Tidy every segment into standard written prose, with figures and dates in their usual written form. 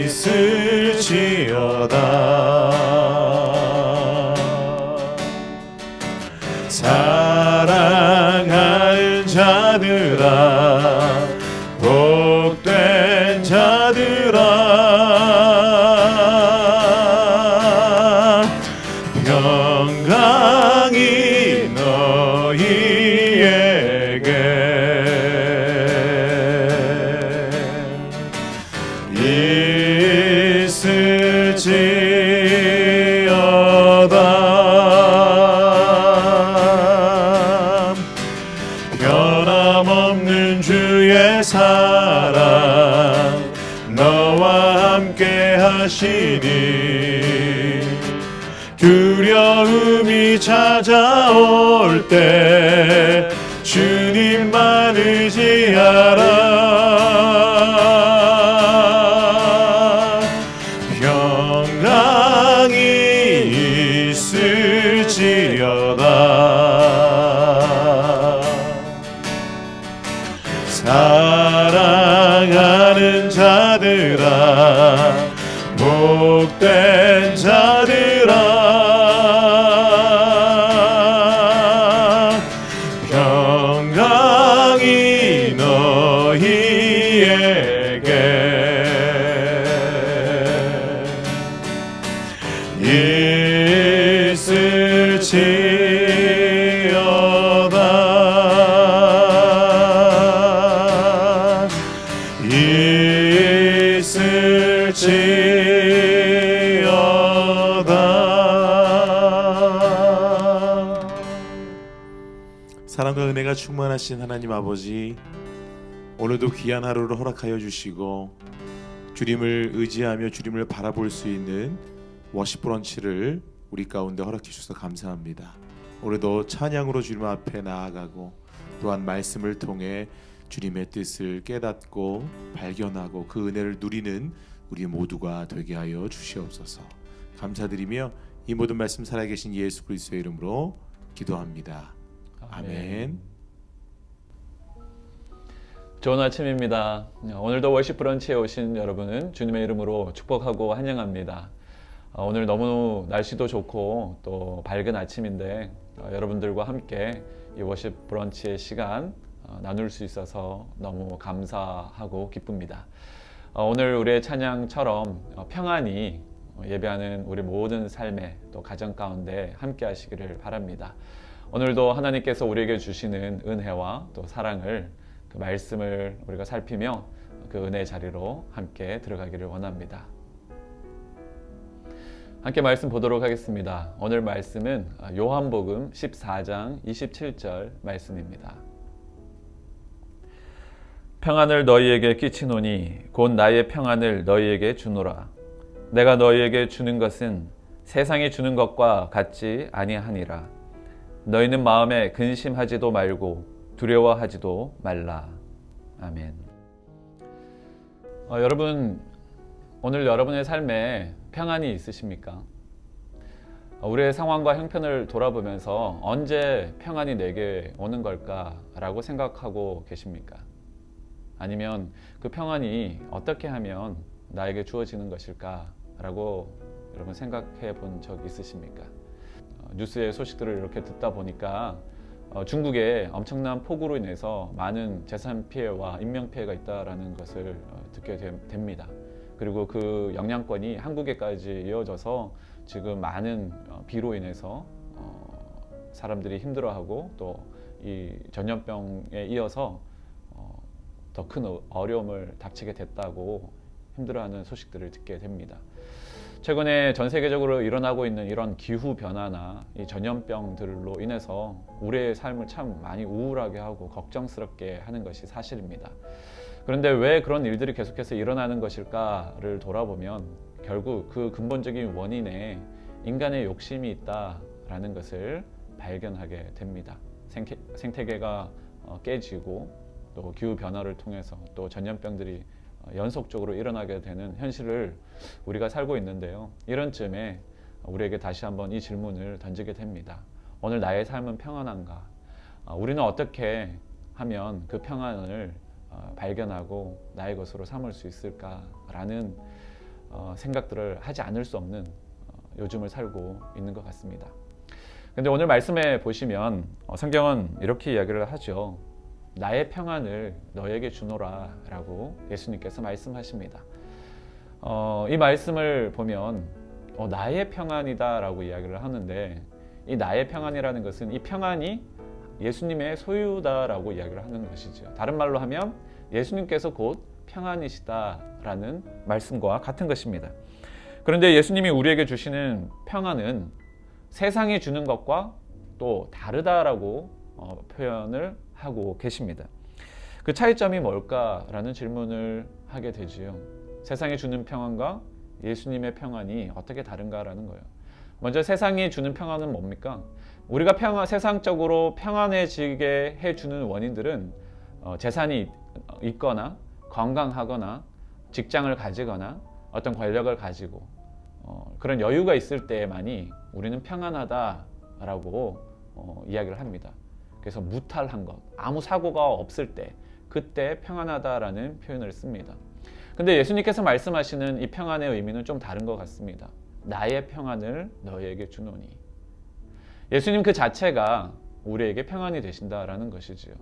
있을지어다. 사랑하는 자들아, 복된 자들아, 평강이 너희에게 있을지어다. 변함없는 주의 사랑 너와 함께 하시니, 두려움이 찾아올 때 주님만 의지하라. 평강이 있을지어다. 사랑하는 자들아, 복된 자들아, 평강이 너희에게 있을지어다. 있을지어다. 사랑과 은혜가 충만하신 하나님 아버지, 오늘도 귀한 하루를 허락하여 주시고 주님을 의지하며 주님을 바라볼 수 있는 워십 브런치를 우리 가운데 허락해 주셔서 감사합니다. 오늘도 찬양으로 주님 앞에 나아가고, 또한 말씀을 통해 주님의 뜻을 깨닫고 발견하고 그 은혜를 누리는 우리 모두가 되게 하여 주시옵소서. 감사드리며 이 모든 말씀 살아계신 예수 그리스도의 이름으로 기도합니다. 아멘. 좋은 아침입니다. 오늘도 워십 브런치에 오신 여러분은 주님의 이름으로 축복하고 환영합니다. 오늘 너무 날씨도 좋고 또 밝은 아침인데 여러분들과 함께 이 워십 브런치의 시간 나눌 수 있어서 너무 감사하고 기쁩니다. 오늘 우리의 찬양처럼 평안히 예배하는 우리 모든 삶에 또 가정 가운데 함께 하시기를 바랍니다. 오늘도 하나님께서 우리에게 주시는 은혜와 또 사랑을, 그 말씀을 우리가 살피며 그 은혜의 자리로 함께 들어가기를 원합니다. 함께 말씀 보도록 하겠습니다. 오늘 말씀은 요한복음 14장 27절 말씀입니다. 평안을 너희에게 끼치노니 곧 나의 평안을 너희에게 주노라. 내가 너희에게 주는 것은 세상이 주는 것과 같지 아니하니라. 너희는 마음에 근심하지도 말고 두려워하지도 말라. 아멘. 여러분, 오늘 여러분의 삶에 평안이 있으십니까? 우리의 상황과 형편을 돌아보면서 언제 평안이 내게 오는 걸까라고 생각하고 계십니까? 아니면 그 평안이 어떻게 하면 나에게 주어지는 것일까라고 여러분 생각해 본 적 있으십니까? 뉴스의 소식들을 이렇게 듣다 보니까 중국에 엄청난 폭우로 인해서 많은 재산 피해와 인명 피해가 있다라는 것을 듣게 됩니다. 그리고 그 영향권이 한국에까지 이어져서 지금 많은 비로 인해서 사람들이 힘들어하고 또 이 전염병에 이어서 더 큰 어려움을 닥치게 됐다고 힘들어하는 소식들을 듣게 됩니다. 최근에 전 세계적으로 일어나고 있는 이런 기후 변화나 이 전염병들로 인해서 우리의 삶을 참 많이 우울하게 하고 걱정스럽게 하는 것이 사실입니다. 그런데 왜 그런 일들이 계속해서 일어나는 것일까를 돌아보면 결국 그 근본적인 원인에 인간의 욕심이 있다라는 것을 발견하게 됩니다. 생태계가 깨지고 또 기후 변화를 통해서 또 전염병들이 연속적으로 일어나게 되는 현실을 우리가 살고 있는데요. 이런 쯤에 우리에게 다시 한번 이 질문을 던지게 됩니다. 오늘 나의 삶은 평안한가? 우리는 어떻게 하면 그 평안을 발견하고 나의 것으로 삼을 수 있을까라는 생각들을 하지 않을 수 없는 요즘을 살고 있는 것 같습니다. 근데 오늘 말씀에 보시면 성경은 이렇게 이야기를 하죠. 나의 평안을 너에게 주노라 라고 예수님께서 말씀하십니다. 이 말씀을 보면 나의 평안이다 라고 이야기를 하는데, 이 나의 평안이라는 것은 이 평안이 예수님의 소유다라고 이야기를 하는 것이죠. 다른 말로 하면 예수님께서 곧 평안이시다라는 말씀과 같은 것입니다. 그런데 예수님이 우리에게 주시는 평안은 세상이 주는 것과 또 다르다라고 표현을 하고 계십니다. 그 차이점이 뭘까라는 질문을 하게 되지요. 세상이 주는 평안과 예수님의 평안이 어떻게 다른가라는 거예요. 먼저 세상이 주는 평안은 뭡니까? 우리가 세상적으로 평안해지게 해주는 원인들은 재산이 있거나 건강하거나 직장을 가지거나 어떤 권력을 가지고 그런 여유가 있을 때만이 우리는 평안하다라고 이야기를 합니다. 그래서 무탈한 것, 아무 사고가 없을 때 그때 평안하다라는 표현을 씁니다. 근데 예수님께서 말씀하시는 이 평안의 의미는 좀 다른 것 같습니다. 나의 평안을 너희에게 주노니. 예수님 그 자체가 우리에게 평안이 되신다라는 것이지요.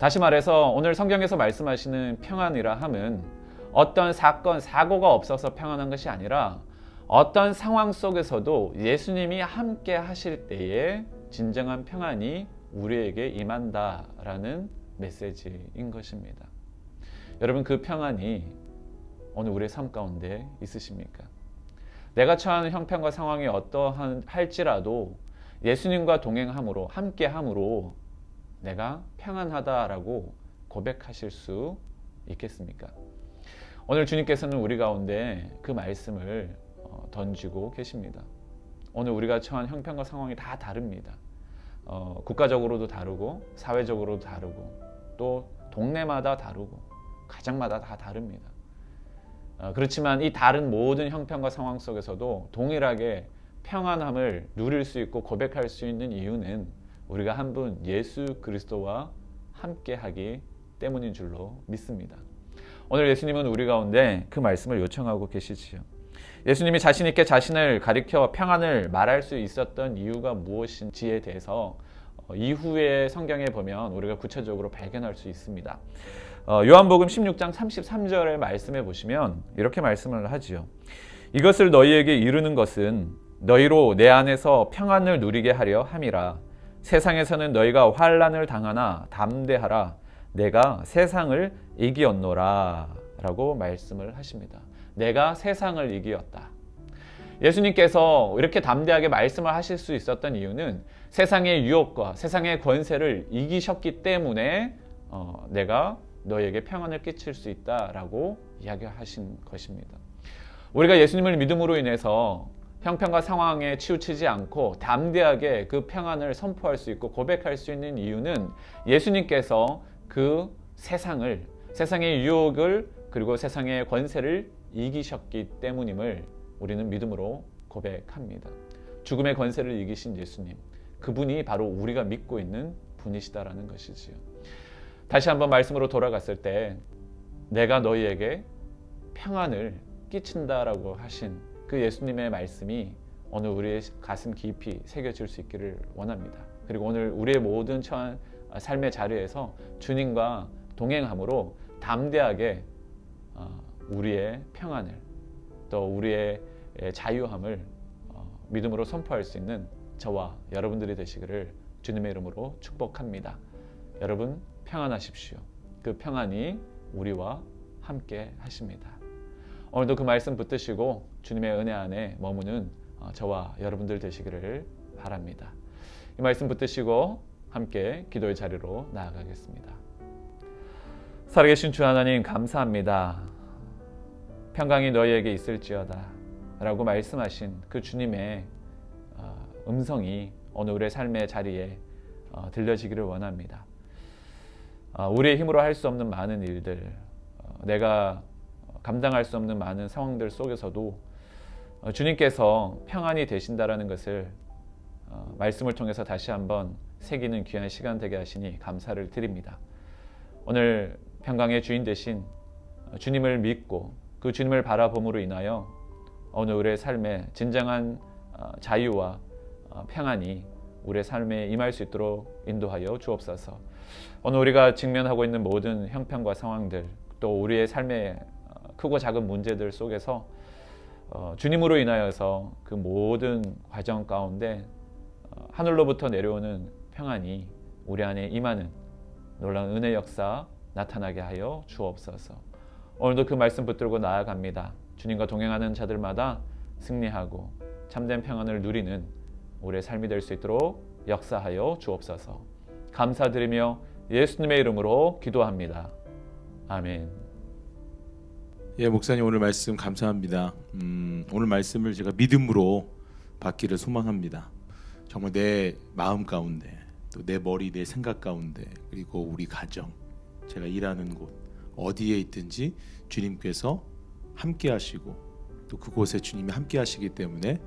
다시 말해서 오늘 성경에서 말씀하시는 평안이라 함은 어떤 사건, 사고가 없어서 평안한 것이 아니라 어떤 상황 속에서도 예수님이 함께 하실 때에 진정한 평안이 우리에게 임한다라는 메시지인 것입니다. 여러분, 그 평안이 오늘 우리의 삶 가운데 있으십니까? 내가 처하는 형편과 상황이 어떠할지라도 예수님과 동행함으로, 함께함으로 내가 평안하다라고 고백하실 수 있겠습니까? 오늘 주님께서는 우리 가운데 그 말씀을 던지고 계십니다. 오늘 우리가 처한 형편과 상황이 다 다릅니다. 국가적으로도 다르고 사회적으로도 다르고 또 동네마다 다르고 가정마다 다 다릅니다. 그렇지만 이 다른 모든 형편과 상황 속에서도 동일하게 평안함을 누릴 수 있고 고백할 수 있는 이유는 우리가 한 분 예수 그리스도와 함께하기 때문인 줄로 믿습니다. 오늘 예수님은 우리 가운데 그 말씀을 요청하고 계시지요. 예수님이 자신 있게 자신을 가리켜 평안을 말할 수 있었던 이유가 무엇인지에 대해서 이후에 성경에 보면 우리가 구체적으로 발견할 수 있습니다. 요한복음 16장 33절의 말씀에 보시면 이렇게 말씀을 하지요. 이것을 너희에게 이루는 것은 너희로 내 안에서 평안을 누리게 하려 함이라. 세상에서는 너희가 환난을 당하나 담대하라. 내가 세상을 이기었노라 라고 말씀을 하십니다. 내가 세상을 이기었다. 예수님께서 이렇게 담대하게 말씀을 하실 수 있었던 이유는 세상의 유혹과 세상의 권세를 이기셨기 때문에 내가 너에게 평안을 끼칠 수 있다라고 이야기하신 것입니다. 우리가 예수님을 믿음으로 인해서 형편과 상황에 치우치지 않고 담대하게 그 평안을 선포할 수 있고 고백할 수 있는 이유는 예수님께서 그 세상의 유혹을 그리고 세상의 권세를 이기셨기 때문임을 우리는 믿음으로 고백합니다. 죽음의 권세를 이기신 예수님, 그분이 바로 우리가 믿고 있는 분이시다라는 것이지요. 다시 한번 말씀으로 돌아갔을 때 내가 너희에게 평안을 끼친다라고 하신 그 예수님의 말씀이 오늘 우리의 가슴 깊이 새겨질 수 있기를 원합니다. 그리고 오늘 우리의 모든 처한 삶의 자리에서 주님과 동행함으로 담대하게 우리의 평안을 또 우리의 자유함을 믿음으로 선포할 수 있는 저와 여러분들이 되시기를 주님의 이름으로 축복합니다. 여러분 평안하십시오. 그 평안이 우리와 함께 하십니다. 오늘도 그 말씀 붙드시고 주님의 은혜 안에 머무는 저와 여러분들 되시기를 바랍니다. 이 말씀 붙드시고 함께 기도의 자리로 나아가겠습니다. 살아계신 주 하나님 감사합니다. 평강이 너희에게 있을지어다 라고 말씀하신 그 주님의 음성이 오늘 우리의 삶의 자리에 들려지기를 원합니다. 우리의 힘으로 할 수 없는 많은 일들, 내가 감당할 수 없는 많은 상황들 속에서도 주님께서 평안이 되신다라는 것을 말씀을 통해서 다시 한번 새기는 귀한 시간 되게 하시니 감사를 드립니다. 오늘 평강의 주인 되신 주님을 믿고 그 주님을 바라봄으로 인하여 오늘 우리의 삶에 진정한 자유와 평안이 우리의 삶에 임할 수 있도록 인도하여 주옵소서. 오늘 우리가 직면하고 있는 모든 형편과 상황들, 또 우리의 삶의 크고 작은 문제들 속에서 주님으로 인하여서 그 모든 과정 가운데 하늘로부터 내려오는 평안이 우리 안에 임하는 놀라운 은혜 역사 나타나게 하여 주옵소서. 오늘도 그 말씀 붙들고 나아갑니다. 주님과 동행하는 자들마다 승리하고 참된 평안을 누리는 우리의 삶이 될 수 있도록 역사하여 주옵소서. 감사드리며 예수님의 이름으로 기도합니다. 아멘. 예, 목사님 오늘 말씀 감사합니다. 오늘 말씀을 제가 믿음으로 받기를 소망합니다. 정말 내 마음 가운데, 또 내 머리, 내 생각 가운데, 그리고 우리 가정, 제가 일하는 곳 어디에 있든지 주님께서 함께 하시고 또 그곳에 주님이 함께 하시기 때문에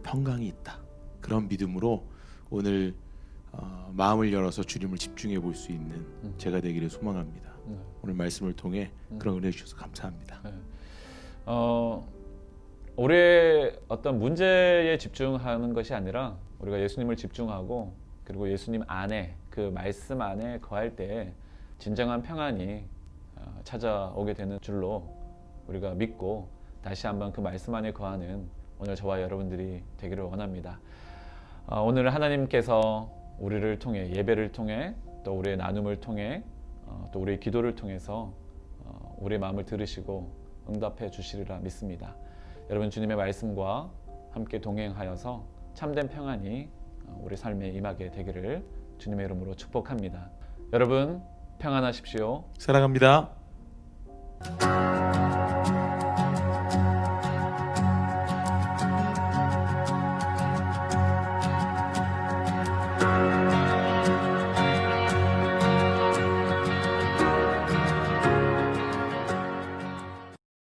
평강이 있다. 그런 믿음으로 오늘 마음을 열어서 주님을 집중해 볼 수 있는 제가 되기를 소망합니다. 오늘 말씀을 통해 그런 은혜 주셔서 감사합니다. 우리의 어떤 문제에 집중하는 것이 아니라 우리가 예수님을 집중하고 그리고 예수님 안에 그 말씀 안에 거할 때 진정한 평안이 찾아오게 되는 줄로 우리가 믿고 다시 한번 그 말씀 안에 거하는 오늘 저와 여러분들이 되기를 원합니다. 오늘 하나님께서 우리를 통해 예배를 통해 또 우리의 나눔을 통해 또 우리의 기도를 통해서 우리의 마음을 들으시고 응답해 주시리라 믿습니다. 여러분 주님의 말씀과 함께 동행하여서 참된 평안이 우리 삶에 임하게 되기를 주님의 이름으로 축복합니다. 여러분 평안하십시오. 사랑합니다.